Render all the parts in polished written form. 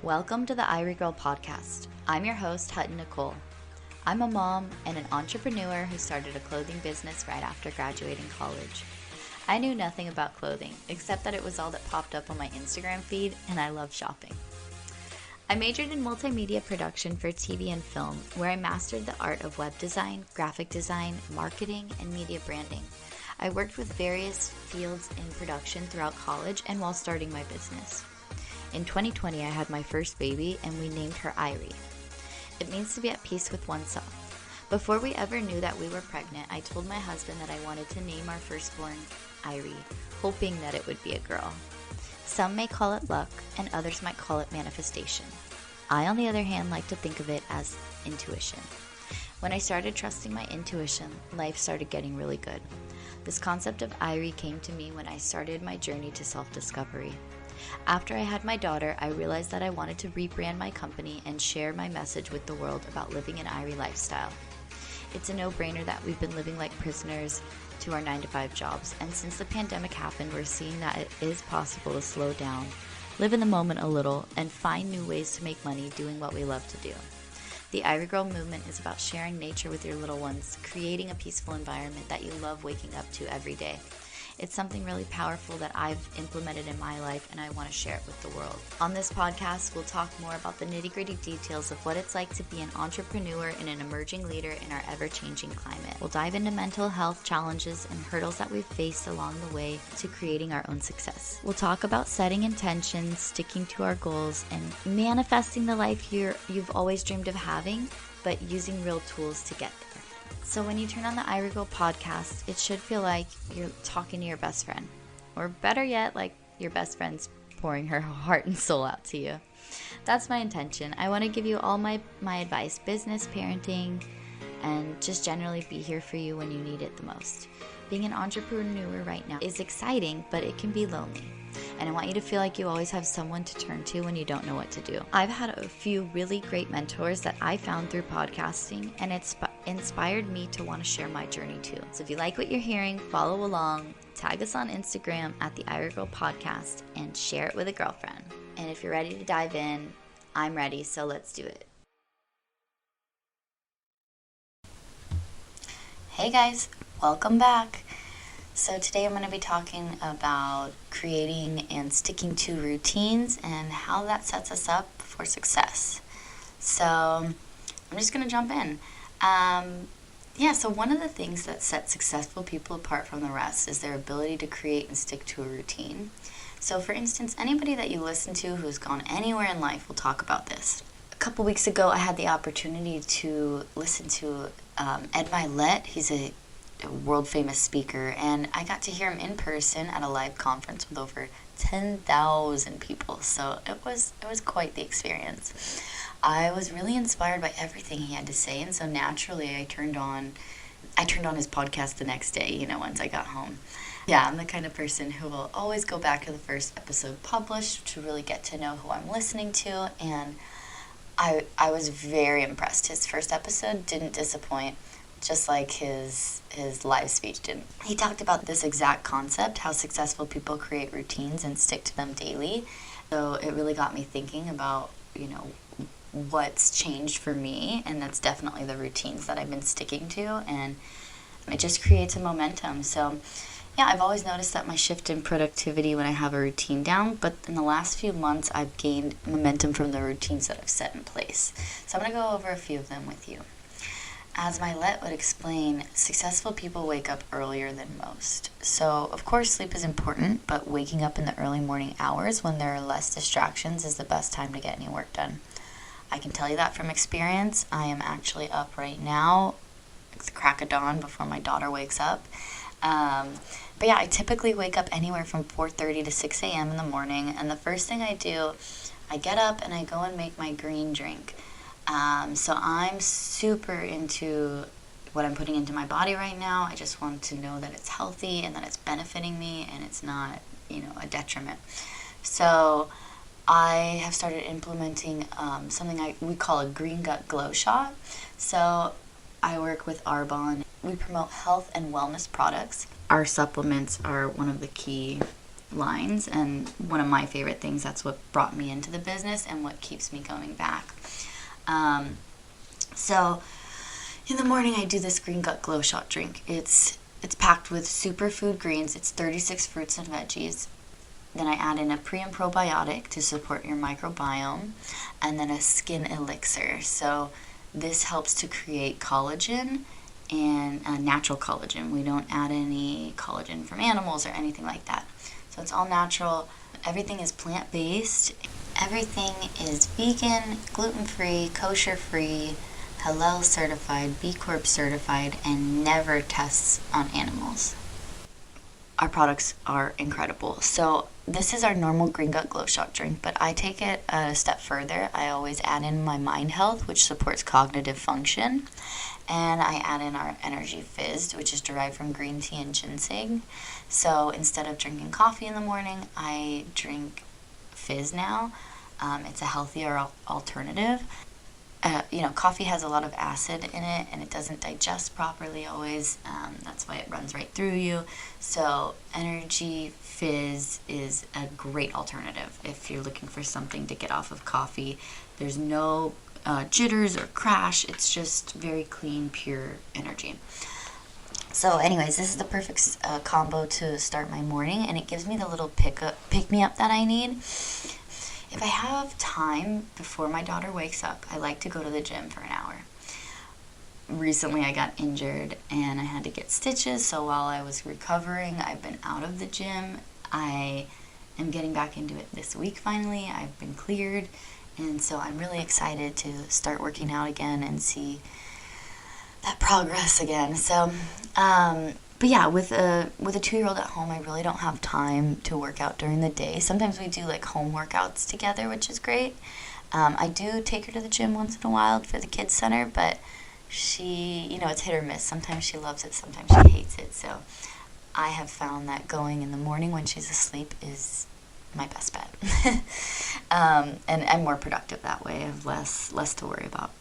Welcome to the Irie Girl podcast. I'm your host, Hutton Nicole. I'm a mom and an entrepreneur who started a clothing business right after graduating college. I knew nothing about clothing, except that it was all that popped up on my Instagram feed, and I love shopping. I majored in multimedia production for TV and film, where I mastered the art of web design, graphic design, marketing, and media branding. I worked with various fields in production throughout college and while starting my business. In 2020, I had my first baby, and we named her Irie. It means to be at peace with oneself. Before we ever knew that we were pregnant, I told my husband that I wanted to name our firstborn Irie, hoping that it would be a girl. Some may call it luck, and others might call it manifestation. I, on the other hand, like to think of it as intuition. When I started trusting my intuition, life started getting really good. This concept of Irie came to me when I started my journey to self-discovery. After I had my daughter, I realized that I wanted to rebrand my company and share my message with the world about living an Irie lifestyle. It's a no-brainer that we've been living like prisoners to our 9-to-5 jobs, and since the pandemic happened, we're seeing that it is possible to slow down, live in the moment a little, and find new ways to make money doing what we love to do. The Irie Girl movement is about sharing nature with your little ones, creating a peaceful environment that you love waking up to every day. It's something really powerful that I've implemented in my life, and I want to share it with the world. On this podcast, we'll talk more about the nitty-gritty details of what it's like to be an entrepreneur and an emerging leader in our ever-changing climate. We'll dive into mental health challenges and hurdles that we've faced along the way to creating our own success. We'll talk about setting intentions, sticking to our goals, and manifesting the life you've always dreamed of having, but using real tools to get there. So when you turn on the Irie Girl podcast, it should feel like you're talking to your best friend. Or better yet, like your best friend's pouring her heart and soul out to you. That's my intention. I want to give you all my advice, business, parenting, and just generally be here for you when you need it the most. Being an entrepreneur right now is exciting, but it can be lonely. And I want you to feel like you always have someone to turn to when you don't know what to do. I've had a few really great mentors that I found through podcasting, and it's inspired me to want to share my journey too. So if you like what you're hearing, follow along, tag us on Instagram at the Irie Girl Podcast, and share it with a girlfriend. And if you're ready to dive in, I'm ready, so let's do it. Hey guys, welcome back. So today I'm going to be talking about creating and sticking to routines and how that sets us up for success. So I'm just going to jump in. So one of the things that sets successful people apart from the rest is their ability to create and stick to a routine. So for instance, anybody that you listen to who's gone anywhere in life will talk about this. A couple weeks ago, I had the opportunity to listen to Ed Mylett. He's a world famous speaker, and I got to hear him in person at a live conference with over 10,000 people. So it was quite the experience. I was really inspired by everything he had to say, and so naturally I turned on his podcast the next day, once I got home. Yeah, I'm the kind of person who will always go back to the first episode published to really get to know who I'm listening to, and I was very impressed. His first episode didn't disappoint, just like his live speech didn't. He talked about this exact concept, how successful people create routines and stick to them daily. So it really got me thinking about, what's changed for me, and that's definitely the routines that I've been sticking to, and it just creates a momentum. So yeah, I've always noticed that my shift in productivity when I have a routine down, but in the last few months I've gained momentum from the routines that I've set in place. So I'm going to go over a few of them with you. As Mylett would explain, successful people wake up earlier than most. So, of course, sleep is important, but waking up in the early morning hours when there are less distractions is the best time to get any work done. I can tell you that from experience. I am actually up right now at the crack of dawn before my daughter wakes up. But yeah, I typically wake up anywhere from 4:30 to 6 a.m. in the morning, and the first thing I do, I get up and I go and make my green drink. So I'm super into what I'm putting into my body right now. I just want to know that it's healthy and that it's benefiting me and it's not, a detriment. So I have started implementing something we call a green gut glow shot. So I work with Arbonne. We promote health and wellness products. Our supplements are one of the key lines, and one of my favorite things. That's what brought me into the business and what keeps me going back. So in the morning I do this Green Gut Glow Shot drink. It's packed with superfood greens. It's 36 fruits and veggies. Then I add in a pre and probiotic to support your microbiome, and then a skin elixir. So this helps to create collagen, and natural collagen. We don't add any collagen from animals or anything like that. So it's all natural. Everything is plant-based. Everything is vegan, gluten-free, kosher-free, Halal certified, B Corp certified, and never tests on animals. Our products are incredible. So this is our normal Green Gut Glow Shot drink, but I take it a step further. I always add in my Mind Health, which supports cognitive function, and I add in our Energy Fizz, which is derived from green tea and ginseng. So instead of drinking coffee in the morning, I drink Fizz now. It's a healthier alternative. Coffee has a lot of acid in it, and it doesn't digest properly always. That's why it runs right through you. So Energy Fizz is a great alternative if you're looking for something to get off of coffee. There's no jitters or crash. It's just very clean, pure energy. So anyways, this is the perfect combo to start my morning, and it gives me the little pick-me-up that I need. If I have time before my daughter wakes up, I like to go to the gym for an hour. Recently I got injured and I had to get stitches, so while I was recovering, I've been out of the gym. I am getting back into it this week finally. I've been cleared, and so I'm really excited to start working out again and see that progress again. So, but yeah, with a 2-year-old at home, I really don't have time to work out during the day. Sometimes we do like home workouts together, which is great. I do take her to the gym once in a while for the kids center, but she, it's hit or miss. Sometimes she loves it, sometimes she hates it. So I have found that going in the morning when she's asleep is my best bet. And I'm more productive that way. I have less to worry about.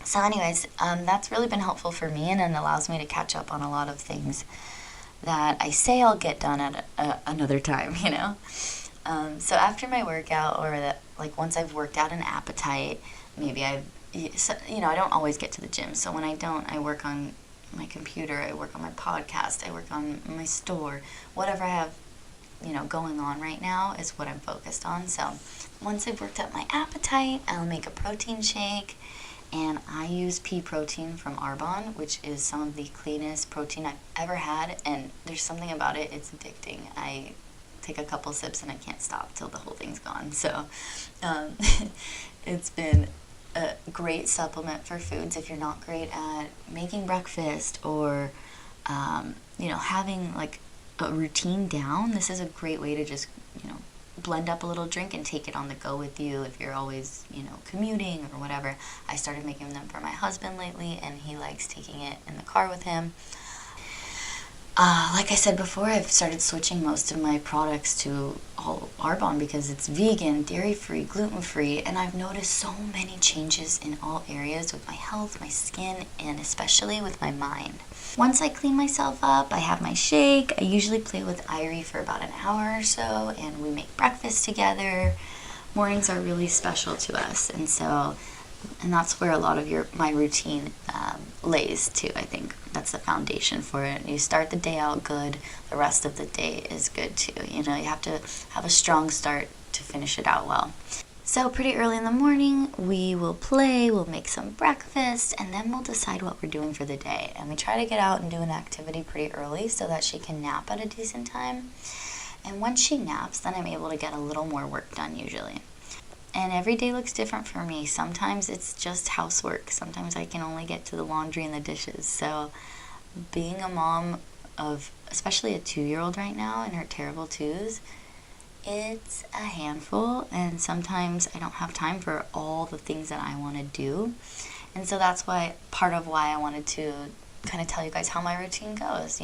So anyways, that's really been helpful for me, and it allows me to catch up on a lot of things that I say I'll get done at another time, So after my workout, or once I've worked out an appetite, maybe I don't always get to the gym. So when I don't, I work on my computer, I work on my podcast, I work on my store, whatever I have, going on right now is what I'm focused on. So once I've worked up my appetite, I'll make a protein shake. And I use pea protein from Arbonne, which is some of the cleanest protein I've ever had, and there's something about it, it's addicting. I take a couple sips and I can't stop till the whole thing's gone. So it's been a great supplement for foods if you're not great at making breakfast or having like a routine down. This is a great way to just blend up a little drink and take it on the go with you if you're always, commuting or whatever. I started making them for my husband lately, and he likes taking it in the car with him. Like I said before, I've started switching most of my products to all Arbonne because it's vegan, dairy-free, gluten-free, and I've noticed so many changes in all areas with my health, my skin, and especially with my mind. Once I clean myself up, I have my shake. I usually play with Irie for about an hour or so, and we make breakfast together. Mornings are really special to us, and that's where a lot of my routine lays too. I think that's the foundation for it. You start the day out good, the rest of the day is good too. You have to have a strong start to finish it out well. So pretty early in the morning, we will play, we'll make some breakfast, and then we'll decide what we're doing for the day. And we try to get out and do an activity pretty early so that she can nap at a decent time. And once she naps, then I'm able to get a little more work done usually. And every day looks different for me. Sometimes it's just housework. Sometimes I can only get to the laundry and the dishes. So being a mom of especially a 2-year-old right now and her terrible twos, it's a handful, and sometimes I don't have time for all the things that I want to do. And so that's part of why I wanted to kind of tell you guys how my routine goes,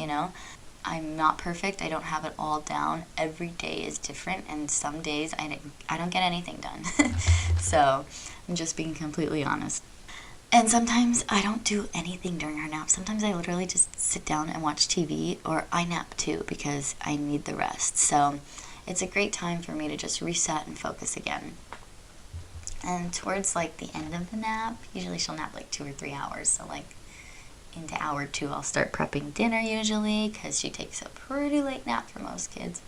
I'm not perfect. I don't have it all down. Every day is different, and some days I don't get anything done. So I'm just being completely honest. And sometimes I don't do anything during her nap. Sometimes I literally just sit down and watch TV, or I nap too because I need the rest. So it's a great time for me to just reset and focus again. And towards like the end of the nap, usually she'll nap like 2 or 3 hours. So like into hour 2, I'll start prepping dinner usually because she takes a pretty late nap for most kids.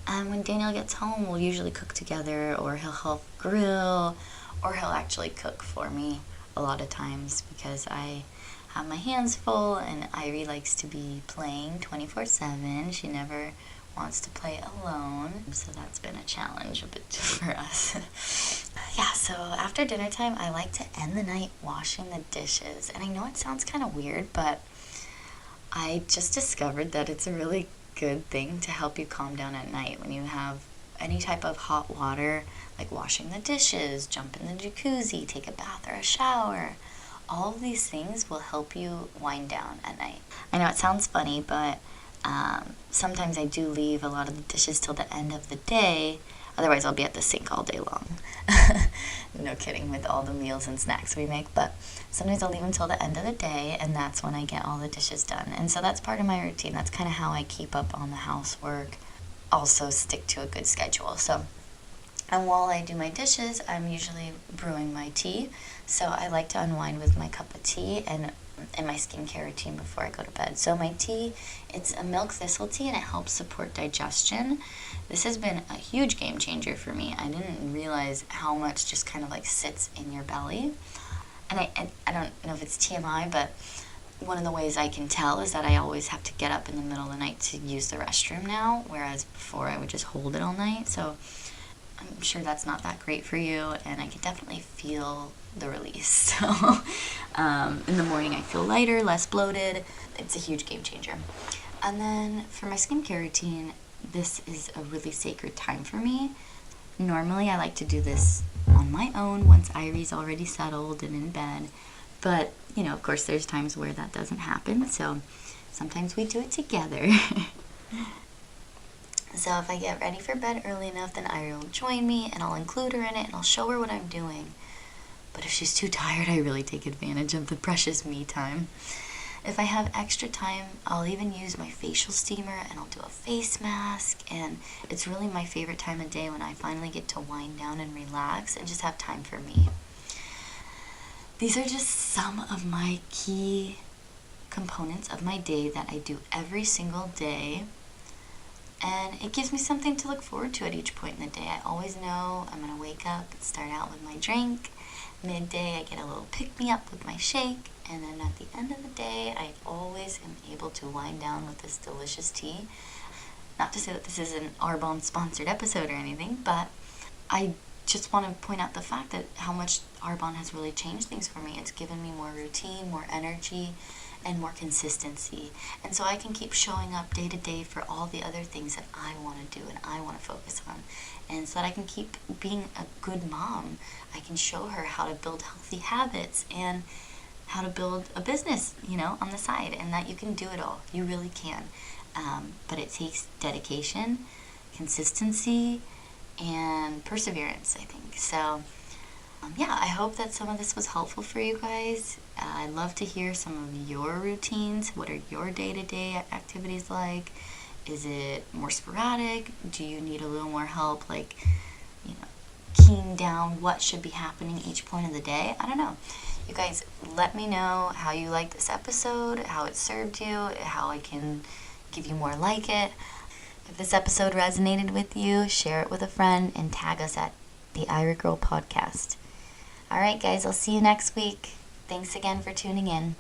And when Daniel gets home, we'll usually cook together, or he'll help grill, or he'll actually cook for me a lot of times because I have my hands full and Irie likes to be playing 24/7. She never wants to play alone, so that's been a challenge a bit for us. Yeah, so after dinner time, I like to end the night washing the dishes. And I know it sounds kind of weird, but I just discovered that it's a really good thing to help you calm down at night when you have any type of hot water, like washing the dishes, jump in the jacuzzi, take a bath or a shower. All of these things will help you wind down at night. I know it sounds funny, but sometimes I do leave a lot of the dishes till the end of the day. Otherwise, I'll be at the sink all day long. No kidding, with all the meals and snacks we make. But sometimes I'll leave them till the end of the day, and that's when I get all the dishes done. And so that's part of my routine. That's kind of how I keep up on the housework. Also stick to a good schedule. So, and while I do my dishes, I'm usually brewing my tea. So I like to unwind with my cup of tea and my skincare routine before I go to bed. So my tea, it's a milk thistle tea, and it helps support digestion. This has been a huge game changer for me. I didn't realize how much just kind of like sits in your belly. And I don't know if it's TMI, but one of the ways I can tell is that I always have to get up in the middle of the night to use the restroom now, whereas before I would just hold it all night. So I'm sure that's not that great for you, and I can definitely feel the release. So in the morning I feel lighter, less bloated. It's a huge game changer. And then for my skincare routine, this is a really sacred time for me. Normally I like to do this on my own once Irie's already settled and in bed. But, you know, of course there's times where that doesn't happen, so sometimes we do it together. So if I get ready for bed early enough, then Irie will join me, and I'll include her in it, and I'll show her what I'm doing. But if she's too tired, I really take advantage of the precious me time. If I have extra time, I'll even use my facial steamer, and I'll do a face mask, and it's really my favorite time of day when I finally get to wind down and relax and just have time for me. These are just some of my key components of my day that I do every single day. And it gives me something to look forward to at each point in the day. I always know I'm going to wake up and start out with my drink. Midday, I get a little pick-me-up with my shake. And then at the end of the day, I always am able to wind down with this delicious tea. Not to say that this is an Arbonne sponsored episode or anything, but I just want to point out the fact that how much Arbonne has really changed things for me. It's given me more routine, more energy, and more consistency. And so I can keep showing up day to day for all the other things that I want to do and I want to focus on. And so that I can keep being a good mom. I can show her how to build healthy habits and how to build a business, you know, on the side, and that you can do it all. You really can. But it takes dedication, consistency, and perseverance, I think. So yeah, I hope that some of this was helpful for you guys. I'd love to hear some of your routines. What are your day-to-day activities like? Is it more sporadic? Do you need a little more help, like, you know, keying down what should be happening each point of the day? I don't know. You guys, let me know how you like this episode, how it served you, how I can give you more like it. If this episode resonated with you, share it with a friend and tag us at the Irie Girl Podcast. All right, guys, I'll see you next week. Thanks again for tuning in.